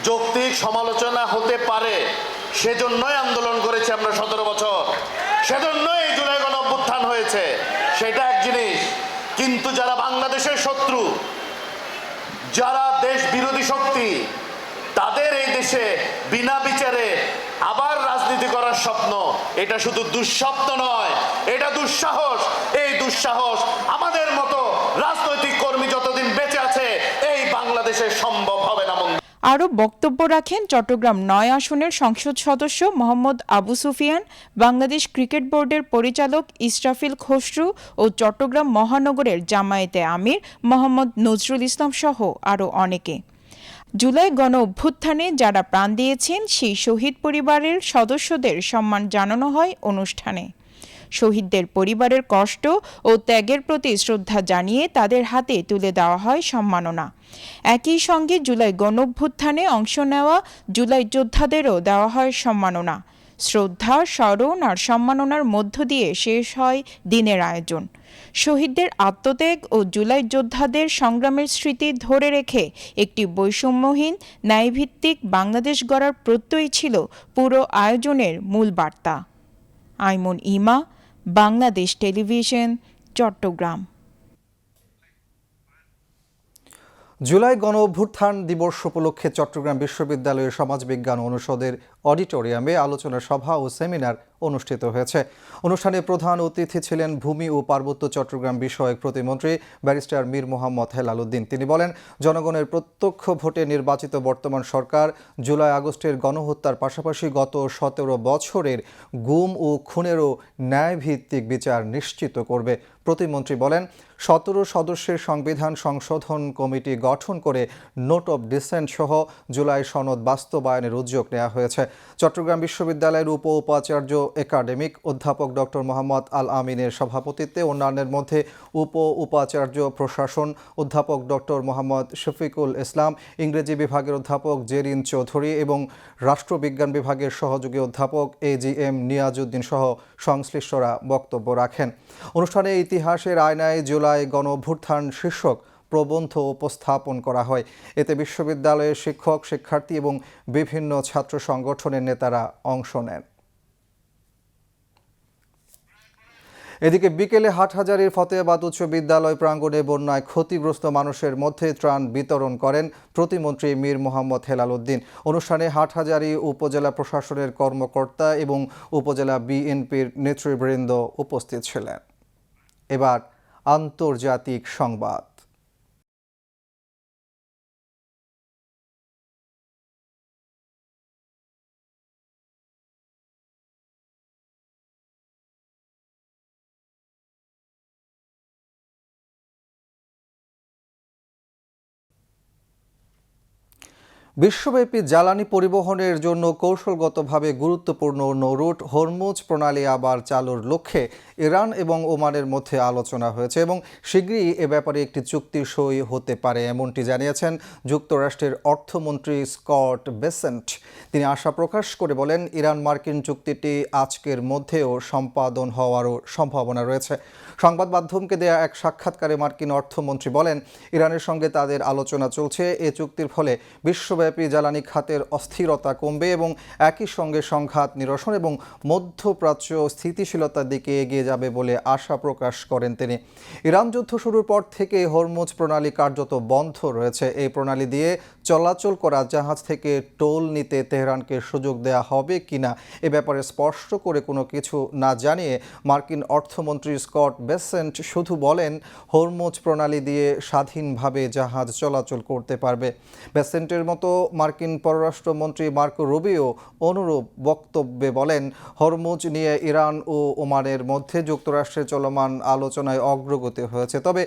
যৌক্তিক সমালোচনা হতে পারে সেজন্যই আন্দোলন করেছি আমরা 17 বছর, সেজন্যই এই জুলাই গণ অভ্যুত্থান হয়েছে। সেটা এক জিনিস, কিন্তু যারা বাংলাদেশের শত্রু, যারা দেশ বিরোধী শক্তি, তাদের এই দেশে বিনা বিচারে আবার রাজনীতি করার স্বপ্ন, এটা শুধু দুঃস্বপ্ন নয়, এটা দুঃসাহস। এই দুঃসাহস আমাদের মতো রাজনৈতিক কর্মী যতদিন বেঁচে আছে এই বাংলাদেশে সম্ভব হবে না। আরও বক্তব্য রাখেন চট্টগ্রাম 9 আসনের সংসদ সদস্য মোহাম্মদ আবু সুফিয়ান, বাংলাদেশ ক্রিকেট বোর্ডের পরিচালক ইসরাফিল খসরু ও চট্টগ্রাম মহানগরের জামায়াতে আমির মোহাম্মদ নজরুল ইসলাম সহ আরও অনেকে। জুলাই গণ অভ্যুত্থানে যারা প্রাণ দিয়েছেন সেই শহীদ পরিবারের সদস্যদের সম্মান জানানো হয় অনুষ্ঠানে। শহীদদের পরিবারের কষ্ট ও ত্যাগের প্রতি শ্রদ্ধা জানিয়ে তাদের হাতে তুলে দেওয়া হয় সম্মাননা। একই সঙ্গে জুলাই গণঅভ্যুত্থানে অংশ নেওয়া জুলাই যোদ্ধাদেরও দেওয়া হয় সম্মাননা। শ্রদ্ধা, স্মরণ আর সম্মাননার মধ্য দিয়ে শেষ হয় দিনের আয়োজন। শহীদদের আত্মত্যাগ ও জুলাই যোদ্ধাদের সংগ্রামের স্মৃতি ধরে রেখে একটি বৈষম্যহীন, ন্যায়ভিত্তিক বাংলাদেশ গড়ার প্রত্যয় ছিল পুরো আয়োজনের মূল বার্তা। আইমন ইমা, বাংলাদেশ টেলিভিশন, চট্টগ্রাম। জুলাই গণ অভ্যুত্থান দিবস উপলক্ষে চট্টগ্রাম বিশ্ববিদ্যালয়ের সমাজবিজ্ঞান অনুষদের অডিটোরিয়ামে আলোচনা সভা ও সেমিনার অনুষ্ঠিত হয়েছে। অনুষ্ঠানে প্রধান অতিথি ছিলেন ভূমি ও পার্বত্য চট্টগ্রাম বিষয়ক প্রতিমন্ত্রী ব্যারিস্টার মীর মোহাম্মদ হেলাল উদ্দিন। তিনি বলেন, জনগণের প্রত্যক্ষ ভোটে নির্বাচিত বর্তমান সরকার জুলাই আগস্টের গণহত্যার পাশাপাশি গত 17 বছরের গুম ও খুনেরও ন্যায়ভিত্তিক বিচার নিশ্চিত করবে। প্রতিমন্ত্রী বলেন, 17 সদস্যের সংবিধান সংশোধন কমিটি গঠন করে নোট অব ডিসেন্ট সহ জুলাই সনদ বাস্তবায়নের উদ্যোগ নেওয়া হয়েছে। চট্টগ্রাম বিশ্ববিদ্যালয়ের উপাচার্য একাডেমিক অধ্যাপক ডক্টর মোহাম্মদ আল আমিনের সভাপতিত্বে অন্যান্যের মধ্যে উপাচার্য প্রশাসন অধ্যাপক ডক্টর মোহাম্মদ শফিকুল ইসলাম, ইংরেজি বিভাগের অধ্যাপক জেরিন চৌধুরী এবং রাষ্ট্রবিজ্ঞান বিভাগের সহযোগী অধ্যাপক AGM নিয়াজউদ্দিন সহ সংশ্লিষ্টরা বক্তব্য রাখেন। অনুষ্ঠানে ইতিহাসের আয়নায় জুলাই গণ অভ্যুত্থান শীর্ষক প্রবন্ধ উপস্থাপন করা হয়। এতে বিশ্ববিদ্যালয়ের শিক্ষক, শিক্ষার্থী এবং বিভিন্ন ছাত্র সংগঠনের নেতারা অংশ নেন। এদিকে বিকেলে হাটহাজারীর ফতেহাবাদ উচ্চ বিদ্যালয় প্রাঙ্গণে বন্যায় ক্ষতিগ্রস্ত মানুষের মধ্যে ত্রাণ বিতরণ করেন প্রতিমন্ত্রী মীর মোহাম্মদ হেলাল উদ্দিন। অনুষ্ঠানে হাটহাজারী উপজেলা প্রশাসনের কর্মকর্তা এবং উপজেলা বিএনপির নেতৃবৃন্দ উপস্থিত ছিলেন। এবার আন্তর্জাতিক সংবাদ। বিশ্বব্যাপী জ্বালানি পরিবহনের জন্য কৌশলগতভাবে গুরুত্বপূর্ণ নৌরুট হরমুজ প্রণালী আবার চালুর লক্ষ্যে ইরান এবং ওমানের মধ্যে আলোচনা হয়েছে এবং শীঘ্রই এ ব্যাপারে একটি চুক্তি সই হতে পারে, এমনটি জানিয়েছেন যুক্তরাষ্ট্রের অর্থমন্ত্রী স্কট বেসেন্ট। তিনি আশা প্রকাশ করে বলেন, ইরান মার্কিন চুক্তিটি আজকের মধ্যেও সম্পাদন হওয়ারও সম্ভাবনা রয়েছে। সংবাদ মাধ্যমকে দেয়া এক সাক্ষাৎকারে মার্কিন অর্থমন্ত্রী বলেন, ইরানের সঙ্গে তাদের আলোচনা চলছে। এ চুক্তির ফলে বিশ্বব্যাপী জ্বালানি খাতের অস্থিরতা কমবে এবং একই সঙ্গে সংঘাত নিরসন এবং মধ্যপ্রাচ্য স্থিতিশীলতার দিকে এগিয়ে যাবে বলে আশা প্রকাশ করেন তিনি। ইরান যুদ্ধ শুরুর পর থেকে হরমুজ প্রণালী কার্যত বন্ধ রয়েছে। এই প্রণালী দিয়ে চলাচল করা জাহাজ থেকে টোল নিতে তেহরানকে সুযোগ দেওয়া হবে কিনা এ ব্যাপারে স্পষ্ট করে কোনো কিছু না জানিয়ে মার্কিন অর্থমন্ত্রী স্কট বেসেন্ট শুধু বলেন, হরমুজ প্রণালী দিয়ে স্বাধীনভাবে জাহাজ চলাচল করতে পারবে। বেসেন্টের মতো মার্কিন পররাষ্ট্রমন্ত্রী মার্কো রুবিও অনুরূপ বক্তব্যে বলেন, হরমুজ নিয়ে ইরান ও ওমানের মধ্যে যুক্তরাষ্ট্রের চলমান আলোচনায় অগ্রগতি হয়েছে, তবে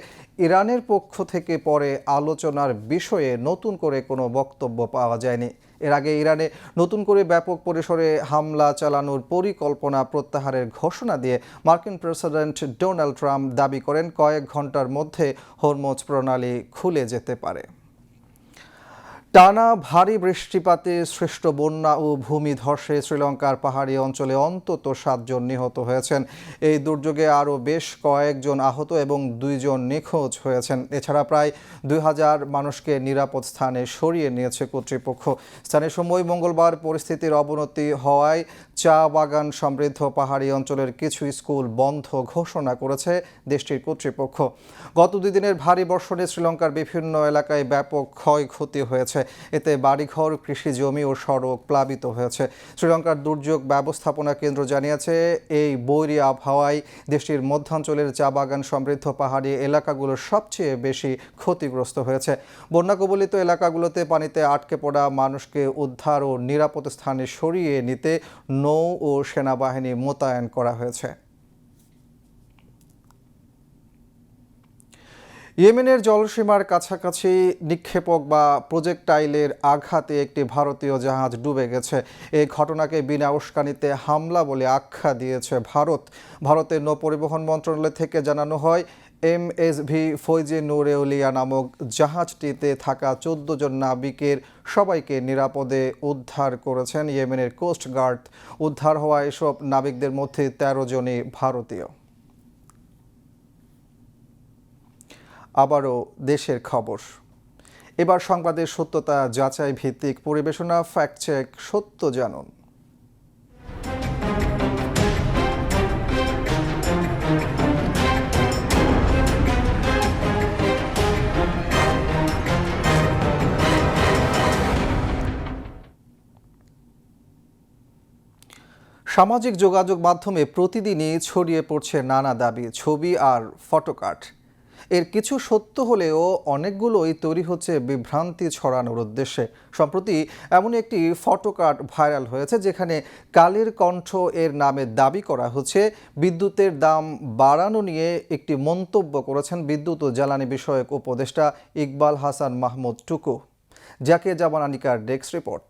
ইরানের পক্ষ থেকে পরে আলোচনার বিষয়ে নতুন করে কোনো বক্তব্য পাওয়া যায়নি। এর আগে ইরানে নতুন করে ব্যাপক পরিসরে হামলা চালানোর পরিকল্পনা প্রত্যাহারের ঘোষণা দিয়ে মার্কিন প্রেসিডেন্ট ডোনাল্ড ট্রাম্প দাবি করেন, কয়েক ঘন্টার মধ্যে হরমুজ প্রণালী খুলে যেতে পারে। টানা ভারী বৃষ্টিপাতে সৃষ্ট বন্যা ও ভূমিধসে শ্রীলঙ্কার পাহাড়ি অঞ্চলে অন্তত 7 জন নিহত হয়েছেন। এই দুর্যোগে আরও বেশ কয়েকজন আহত এবং 2 জন নিখোঁজ হয়েছেন। এছাড়া প্রায় 2000 মানুষকে নিরাপদ স্থানে সরিয়ে নিয়েছে কর্তৃপক্ষ। স্থানীয় সময় মঙ্গলবার পরিস্থিতির অবনতি হওয়ায় চা বাগান সমৃদ্ধ পাহাড়ি অঞ্চলের কিছু স্কুল বন্ধ ঘোষণা করেছে দেশটির কর্তৃপক্ষ। গত 2 দিনের ভারী বর্ষণে শ্রীলঙ্কার বিভিন্ন এলাকায় ব্যাপক ক্ষয়ক্ষতি হয়েছে। এতে বাড়িঘর, কৃষি জমি ও সড়ক প্লাবিত হয়েছে। শ্রীলঙ্কার দুর্যোগ ব্যবস্থাপনা কেন্দ্র জানিয়েছে, এই বৈরী আবহাওয়ায় দেশটির মধ্যাঞ্চলের চা বাগান সমৃদ্ধ পাহাড়ি এলাকাগুলো সবচেয়ে বেশি ক্ষতিগ্রস্ত হয়েছে। বন্যা কবলিত এলাকাগুলোতে পানিতে আটকে পড়া মানুষকে উদ্ধার ও নিরাপদ স্থানে সরিয়ে নিতে নৌ ও সেনাবাহিনী মোতায়েন করা হয়েছে। ইয়েমেনের জলসীমার কাছাকাছি নিক্ষেপক বা প্রজেক্টাইলের আঘাতে একটি ভারতীয় জাহাজ ডুবে গেছে। এই ঘটনাকে বিনা উস্কানিতে হামলা বলে আখ্যা দিয়েছে ভারত। ভারতের নৌপরিবহন মন্ত্রণালয় থেকে জানানো হয়, MSV ফৈজে নুরেউলিয়া নামক জাহাজটিতে থাকা 14 জন নাবিকের সবাইকে নিরাপদে উদ্ধার করেছেন ইয়েমেনের কোস্ট গার্ড। উদ্ধার হওয়া এসব নাবিকদের মধ্যে 13 জনই ভারতীয়। আবারও দেশের খবর। এবার সংবাদের সত্যতা যাচাই ভিত্তিক পরিবেশনা, ফ্যাক্ট চেক, সত্য জানুন। সামাজিক যোগাযোগ মাধ্যমে প্রতিদিনই ছড়িয়ে পড়ছে নানা দাবি, ছবি আর ফটোকার্ড। এর কিছু সত্য হলেও অনেকগুলোই তৈরি হচ্ছে বিভ্রান্তি ছড়ানোর উদ্দেশ্যে। সম্প্রতি এমনই একটি ফটোকার্ড ভাইরাল হয়েছে, যেখানে কালের কণ্ঠ এর নামে দাবি করা হচ্ছে বিদ্যুতের দাম বাড়ানো নিয়ে একটি মন্তব্য করেছেন বিদ্যুৎ ও জ্বালানি বিষয়ক উপদেষ্টা ইকবাল হাসান মাহমুদ টুকু। জাকিয়া জামান আনিকার ডেস্ক রিপোর্ট।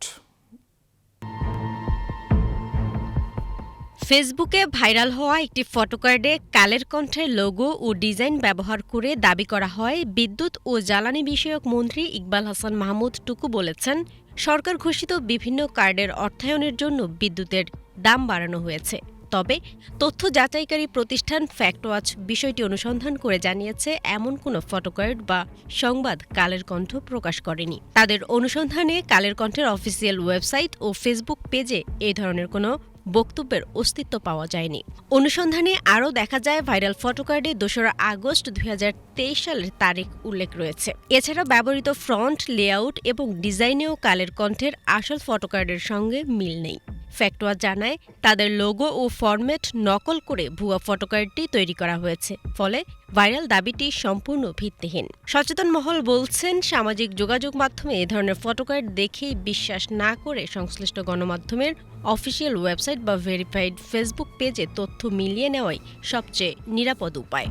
ফেসবুকে ভাইরাল হওয়া একটি ফটোকার্ডে কালের কণ্ঠের লোগো ও ডিজাইন ব্যবহার করে দাবি করা হয়, বিদ্যুৎ ও জ্বালানি বিষয়ক মন্ত্রী ইকবাল হাসান মাহমুদ টুকু বলেছেন, সরকার ঘোষিত বিভিন্ন কার্ডের অর্থায়নের জন্য বিদ্যুতের দাম বাড়ানো হয়েছে। তবে তথ্য যাচাইকারী প্রতিষ্ঠান ফ্যাক্টওয়াচ বিষয়টি অনুসন্ধান করে জানিয়েছে, এমন কোনো ফটোকার্ড বা সংবাদ কালের কণ্ঠ প্রকাশ করেনি। তাদের অনুসন্ধানে কালের কণ্ঠের অফিসিয়াল ওয়েবসাইট ও ফেসবুক পেজে এই ধরনের কোনো বক্তব্যের অস্তিত্ব পাওয়া যায়নি। অনুসন্ধানে আরও দেখা যায় ভাইরাল ফটোকার্ডে 2 আগস্ট 2023 সালের তারিখ উল্লেখ রয়েছে। এছাড়া ব্যবহৃত ফ্রন্ট, লেআউট এবং ডিজাইনেও কালের কণ্ঠের আসল ফটোকার্ডের সঙ্গে মিল নেই। ফ্যাক্টওয়া জানায় তাদের লোগো ও ফরম্যাট নকল করে ভুয়া ফটোকার্ডটি তৈরি করা হয়েছে, ফলে ভাইরাল দাবিটি সম্পূর্ণ ভিত্তিহীন। সচেতন মহল বলছেন, সামাজিক যোগাযোগ মাধ্যমে এ ধরনের ফটোকার্ড দেখেই বিশ্বাস না করে সংশ্লিষ্ট গণমাধ্যমের অফিসিয়াল ওয়েবসাইট বা ভেরিফাইড ফেসবুক পেজে তথ্য মিলিয়ে নেওয়াই সবচেয়ে নিরাপদ উপায়।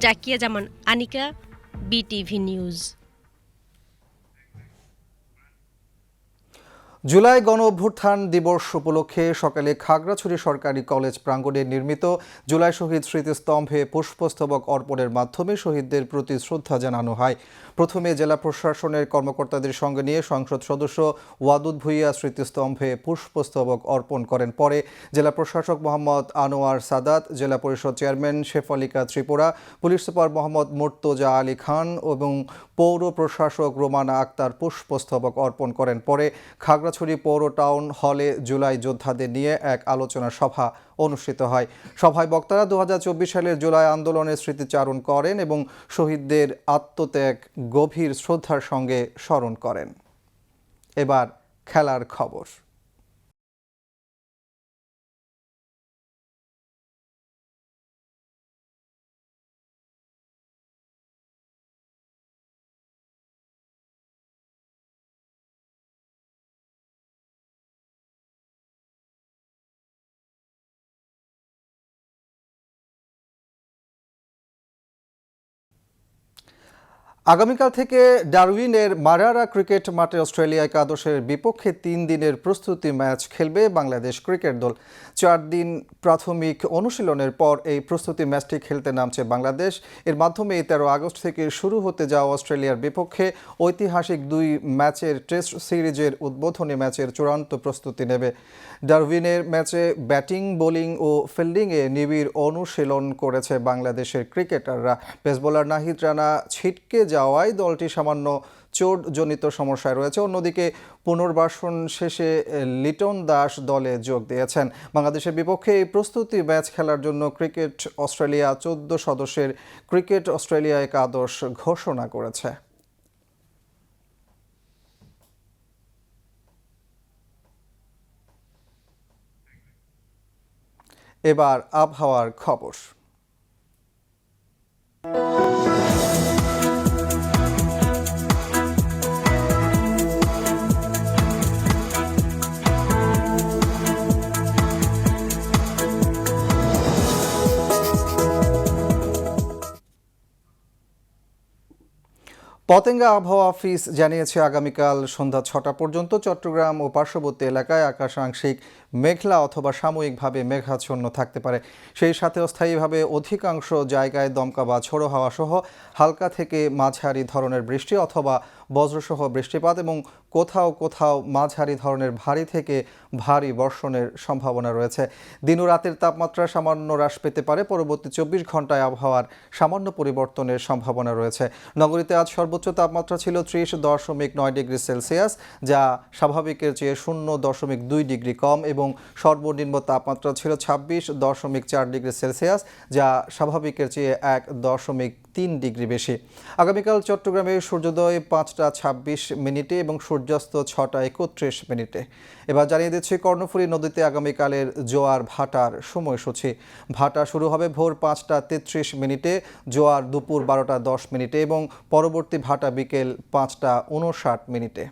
টাকিয়া জামান, আনিকা, বিটিভি নিউজ। জুলাই গণ অভ্যুত্থান দিবস উপলক্ষে সকালে খাগড়াছড়ি সরকারি কলেজ প্রাঙ্গণে নির্মিত জুলাই শহীদ স্মৃতিস্তম্ভে পুষ্পস্তবক অর্পণের মাধ্যমে শহীদদের প্রতি শ্রদ্ধা জানানো হয়। প্রথমে জেলা প্রশাসনের কর্মকর্তাদের সঙ্গে নিয়ে সংসদ সদস্য ওয়াদুদ ভুইয়া স্মৃতিস্তম্ভে পুষ্পস্তবক অর্পণ করেন। পরে জেলা প্রশাসক মোহাম্মদ আনোয়ার সাদাত, জেলা পরিষদ চেয়ারম্যান শেফালিকা ত্রিপুরা, পুলিশ সুপার মোহাম্মদ মুর্তজা আলী খান এবং পৌর প্রশাসক রোমানা আক্তার পুষ্পস্তবক অর্পণ করেন। পরে খাগড়াছড়ি পৌর টাউন হলে জুলাই যোদ্ধাদের নিয়ে এক আলোচনা সভা অনুষ্ঠিত হয়। সভায় বক্তারা 2024 সালের জুলাই আন্দোলনের স্মৃতিচারণ করেন এবং শহীদদের আত্মত্যাগ গভীর শ্রদ্ধার সঙ্গে স্মরণ করেন। এবার খেলার খবর। আগামীকাল থেকে ডারউইনের মারারা ক্রিকেট মাঠে অস্ট্রেলিয়া একাদশের বিপক্ষে 3 দিনের প্রস্তুতি ম্যাচ খেলবে বাংলাদেশ ক্রিকেট দল। 4 দিন প্রাথমিক অনুশীলনের পর এই প্রস্তুতি ম্যাচটি খেলতে নামছে বাংলাদেশ। এর মাধ্যমে 13 আগস্ট থেকে শুরু হতে যাওয়া অস্ট্রেলিয়ার বিপক্ষে ঐতিহাসিক 2 ম্যাচের টেস্ট সিরিজের উদ্বোধনী ম্যাচের চূড়ান্ত প্রস্তুতি নেবে। ডারউইনের ম্যাচে ব্যাটিং, বোলিং ও ফিল্ডিংয়ে নিবিড় অনুশীলন করেছে বাংলাদেশের ক্রিকেটাররা। পেস বোলার নাহিদ রানা ছিটকে যাওয়ায় দলটি সামান্য চোটজনিত সমস্যায় রয়েছে। অন্যদিকে পুনর্বাসন শেষে লিটন দাস দলে যোগ দিয়েছেন। বাংলাদেশের বিপক্ষে এই প্রস্তুতি ম্যাচ খেলার জন্য ক্রিকেট অস্ট্রেলিয়া 14 সদস্যের ক্রিকেট অস্ট্রেলিয়া একাদশ ঘোষণা করেছে। এবার আবহাওয়ার খবর। পতেঙ্গা আবহাওয়া অফিস জানিয়েছে, আগামীকাল সন্ধ্যা 6টা পর্যন্ত চট্টগ্রাম ও পার্শ্ববর্তী এলাকায় আকাশ আংশিক মেঘলা অথবা সাময়িকভাবে মেঘাচ্ছন্ন থাকতে পারে। সেই সাথে অস্থায়ীভাবে অধিকাংশ জায়গায় দমকা বা ঝোড়ো হাওয়া সহ হালকা থেকে মাঝারি ধরনের বৃষ্টি অথবা বজ্রসহ বৃষ্টিপাত এবং কোথাও কোথাও মাঝারি ধরনের ভারী থেকে ভারী বর্ষণের সম্ভাবনা রয়েছে। দিন ও রাতের তাপমাত্রা সামান্য হ্রাস পেতে পারে। পরবর্তী 24 ঘন্টায় আবহাওয়ার সামান্য পরিবর্তনের সম্ভাবনা রয়েছে। নগরীতে আজ সর্বোচ্চ তাপমাত্রা ছিল 30.9 ডিগ্রি সেলসিয়াস, যা স্বাভাবিকের চেয়ে 0.2 ডিগ্রি কম, এবং সর্বনিম্ন তাপমাত্রা ছিল 26.4 ডিগ্রি সেলসিয়াস, যা স্বাভাবিকের চেয়ে 1.3 ডিগ্রি বেশি। আগামীকাল চট্টগ্রামে সূর্যোদয় 5টা 26 এবং সূর্যাস্ত 6টা 31 মিনিটে। এবার জানিয়ে দিচ্ছি কর্ণফুলী নদীতে আগামীকালের জোয়ার ভাটার সময়সূচি। ভাটা শুরু হবে ভোর 5টা 33 জোয়ার দুপুর 12টা 10 এবং পরবর্তী ভাটা বিকেল 5টা 59 মিনিটে।